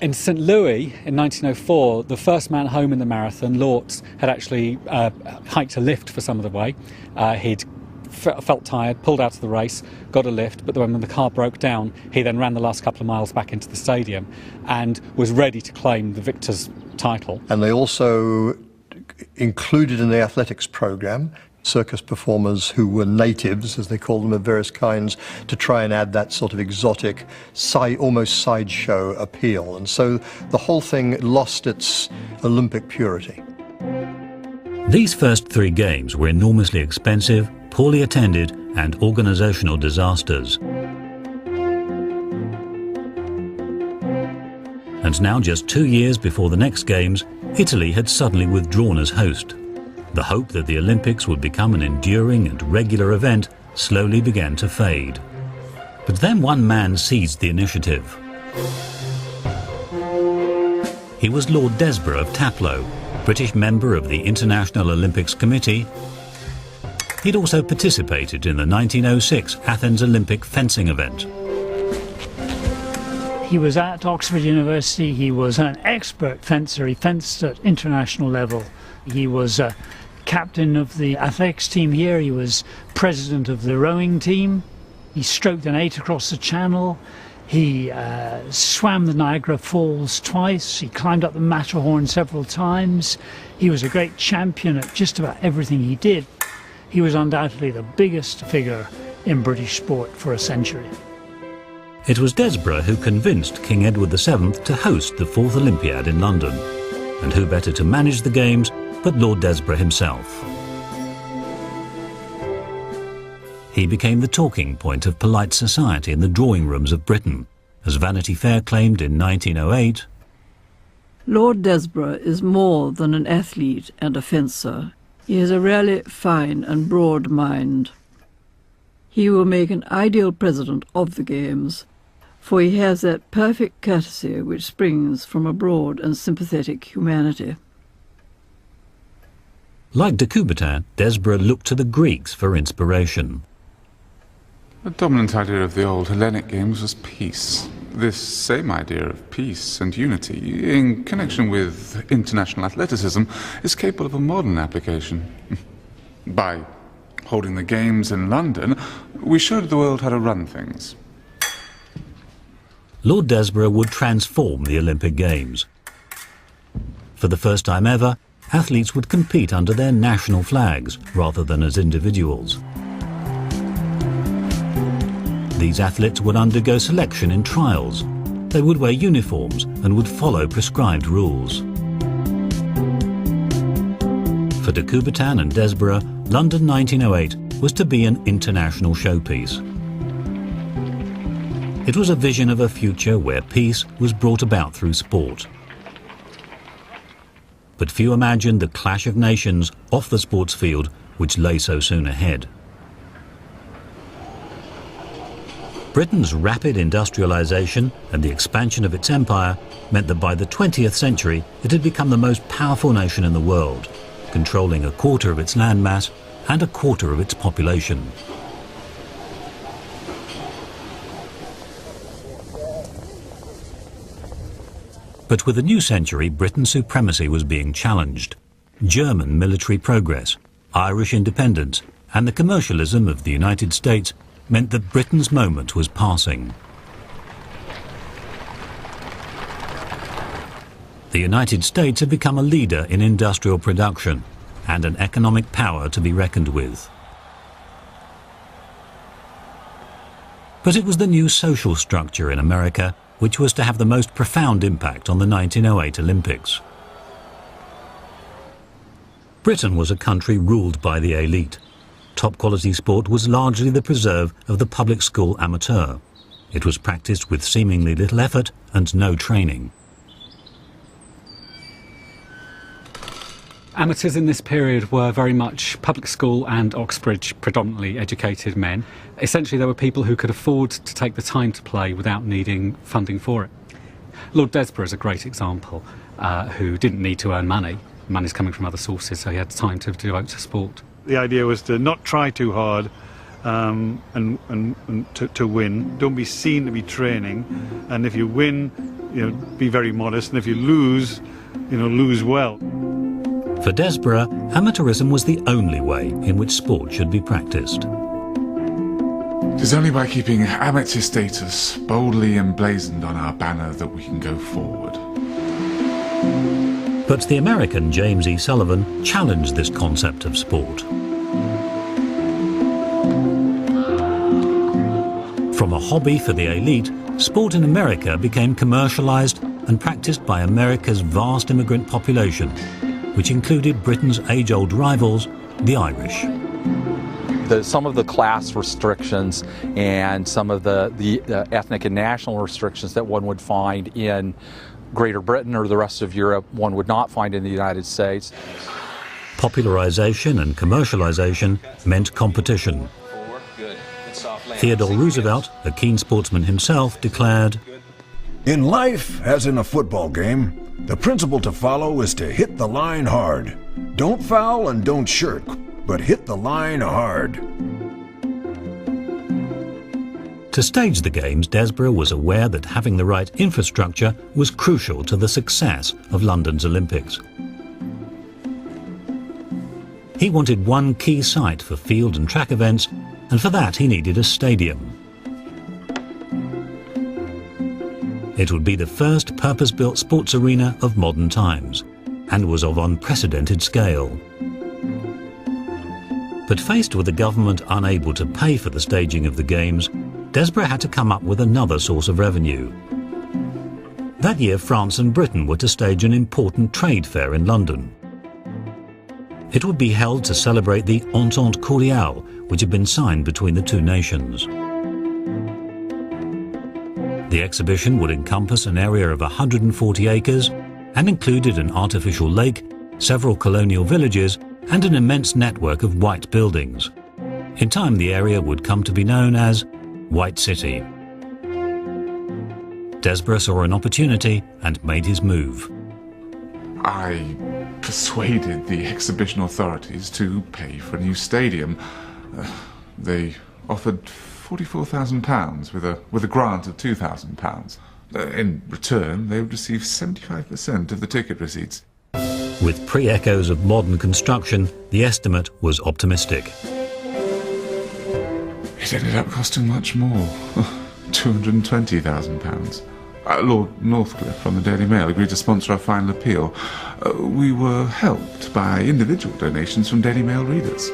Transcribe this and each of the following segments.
In St Louis in 1904, the first man home in the marathon, Lortz, had actually hiked a lift for some of the way. He'd felt tired, pulled out of the race, got a lift, but when the car broke down, he then ran the last couple of miles back into the stadium and was ready to claim the victor's title. And they also included in the athletics program circus performers who were natives, as they call them, of various kinds, to try and add that sort of exotic, almost sideshow appeal. And so the whole thing lost its Olympic purity. These first 3 games were enormously expensive, poorly attended, and organisational disasters. And now, just 2 years before the next games, Italy had suddenly withdrawn as host. The hope that the Olympics would become an enduring and regular event slowly began to fade. But then one man seized the initiative. He was Lord Desborough of Taplow, British member of the International Olympics Committee. He'd also participated in the 1906 Athens Olympic fencing event. He was at Oxford University. He was an expert fencer. He fenced at international level. He was captain of the athletics team here. He was president of the rowing team. He stroked an 8 across the channel. He swam the Niagara Falls twice. He climbed up the Matterhorn several times. He was a great champion at just about everything he did. He was undoubtedly the biggest figure in British sport for a century. It was Desborough who convinced King Edward VII to host the 4th Olympiad in London. And who better to manage the Games but Lord Desborough himself? He became the talking point of polite society in the drawing rooms of Britain. As Vanity Fair claimed in 1908, Lord Desborough is more than an athlete and a fencer. He has a really fine and broad mind. He will make an ideal president of the Games, for he has that perfect courtesy which springs from a broad and sympathetic humanity. Like de Coubertin, Desborough looked to the Greeks for inspiration. The dominant idea of the old Hellenic games was peace. This same idea of peace and unity, in connection with international athleticism, is capable of a modern application. By holding the Games in London, we showed the world how to run things. Lord Desborough would transform the Olympic Games. For the first time ever, athletes would compete under their national flags rather than as individuals. These athletes would undergo selection in trials. They would wear uniforms and would follow prescribed rules. For de Coubertin and Desborough, London 1908 was to be an international showpiece. It was a vision of a future where peace was brought about through sport. But few imagined the clash of nations off the sports field which lay so soon ahead. Britain's rapid industrialisation and the expansion of its empire meant that by the 20th century it had become the most powerful nation in the world, controlling a quarter of its landmass and a quarter of its population. But with the new century, Britain's supremacy was being challenged. German military progress, Irish independence, and the commercialism of the United States meant that Britain's moment was passing. The United States had become a leader in industrial production and an economic power to be reckoned with. But it was the new social structure in America which was to have the most profound impact on the 1908 Olympics. Britain was a country ruled by the elite. Top-quality sport was largely the preserve of the public school amateur. It was practiced with seemingly little effort and no training. Amateurs in this period were very much public school and Oxbridge predominantly educated men. Essentially, they were people who could afford to take the time to play without needing funding for it. Lord Desborough is a great example, who didn't need to earn money. Money's coming from other sources, so he had time to devote to sport. The idea was to not try too hard, and to win. Don't be seen to be training, and if you win, be very modest, and if you lose, lose well. For Desborough, amateurism was the only way in which sport should be practiced. It is only by keeping amateur status boldly emblazoned on our banner that we can go forward. But the American James E. Sullivan challenged this concept of sport. From a hobby for the elite, sport in America became commercialized and practiced by America's vast immigrant population, which included Britain's age-old rivals, the Irish. Some of the class restrictions and some of the ethnic and national restrictions that one would find in Greater Britain or the rest of Europe, one would not find in the United States. Popularization and commercialization meant competition. Theodore Roosevelt, a keen sportsman himself, declared, "In life, as in a football game, the principle to follow is to hit the line hard. Don't foul and don't shirk, but hit the line hard." To stage the Games, Desborough was aware that having the right infrastructure was crucial to the success of London's Olympics. He wanted one key site for field and track events, and for that he needed a stadium. It would be the first purpose-built sports arena of modern times, and was of unprecedented scale. But faced with a government unable to pay for the staging of the Games, Desborough had to come up with another source of revenue. That year, France and Britain were to stage an important trade fair in London. It would be held to celebrate the Entente Cordiale, which had been signed between the two nations. The exhibition would encompass an area of 140 acres and included an artificial lake, several colonial villages, and an immense network of white buildings. In time, the area would come to be known as White City. Desborough saw an opportunity and made his move. I persuaded the exhibition authorities to pay for a new stadium. They offered £44,000 with a grant of £2,000. In return, they would receive 75% of the ticket receipts. With pre-echoes of modern construction, the estimate was optimistic. It ended up costing much more, £220,000. Lord Northcliffe from the Daily Mail agreed to sponsor our final appeal. We were helped by individual donations from Daily Mail readers.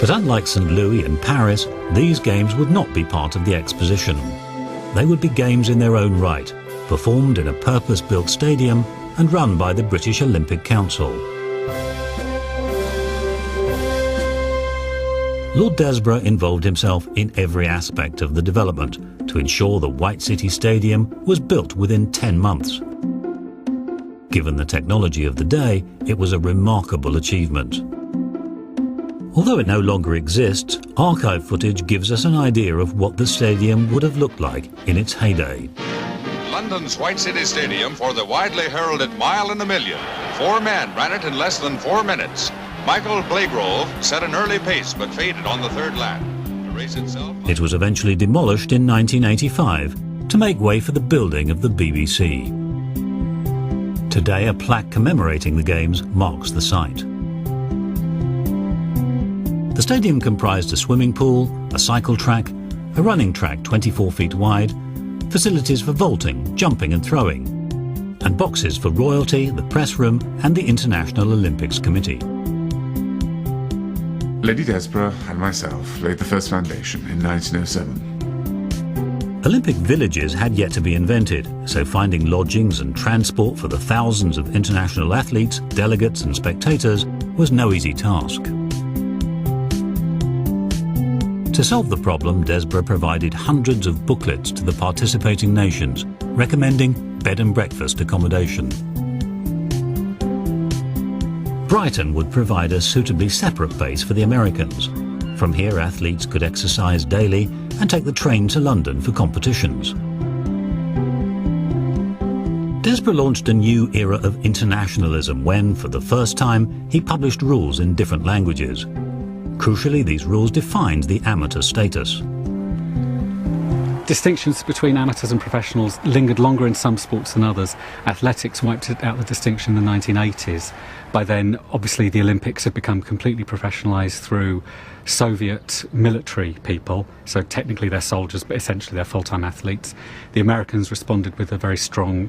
But unlike St. Louis and Paris, these games would not be part of the exposition. They would be games in their own right, performed in a purpose-built stadium and run by the British Olympic Council. Lord Desborough involved himself in every aspect of the development to ensure the White City Stadium was built within 10 months. Given the technology of the day, it was a remarkable achievement. Although it no longer exists, archive footage gives us an idea of what the stadium would have looked like in its heyday. London's White City Stadium for the widely heralded Mile in the Million. 4 men ran it in less than 4 minutes. Michael Blagrove set an early pace but faded on the third lap. The race itself... It was eventually demolished in 1985 to make way for the building of the BBC. Today, a plaque commemorating the Games marks the site. The stadium comprised a swimming pool, a cycle track, a running track 24 feet wide, facilities for vaulting, jumping and throwing, and boxes for royalty, the press room and the International Olympics Committee. Lady Desborough and myself laid the first foundation in 1907. Olympic villages had yet to be invented, so finding lodgings and transport for the thousands of international athletes, delegates and spectators was no easy task. To solve the problem, Desborough provided hundreds of booklets to the participating nations, recommending bed and breakfast accommodation. Brighton would provide a suitably separate base for the Americans. From here, athletes could exercise daily and take the train to London for competitions. Desborough launched a new era of internationalism when, for the first time, he published rules in different languages. Crucially, these rules defined the amateur status. Distinctions between amateurs and professionals lingered longer in some sports than others. Athletics wiped out the distinction in the 1980s. By then, obviously, the Olympics had become completely professionalised through Soviet military people, so technically they're soldiers, but essentially they're full-time athletes. The Americans responded with a very strong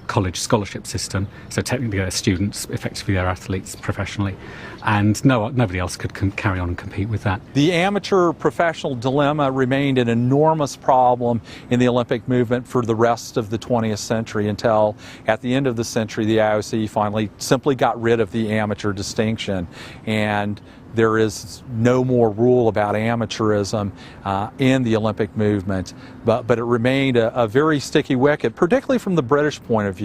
college scholarship system, so technically they're students, effectively they're athletes professionally, and nobody else could carry on and compete with that. The amateur-professional dilemma remained an enormous problem in the Olympic movement for the rest of the 20th century until, at the end of the century, the IOC finally simply got rid of the amateur distinction, and there is no more rule about amateurism in the Olympic movement, but it remained a very sticky wicket, particularly from the British point of view.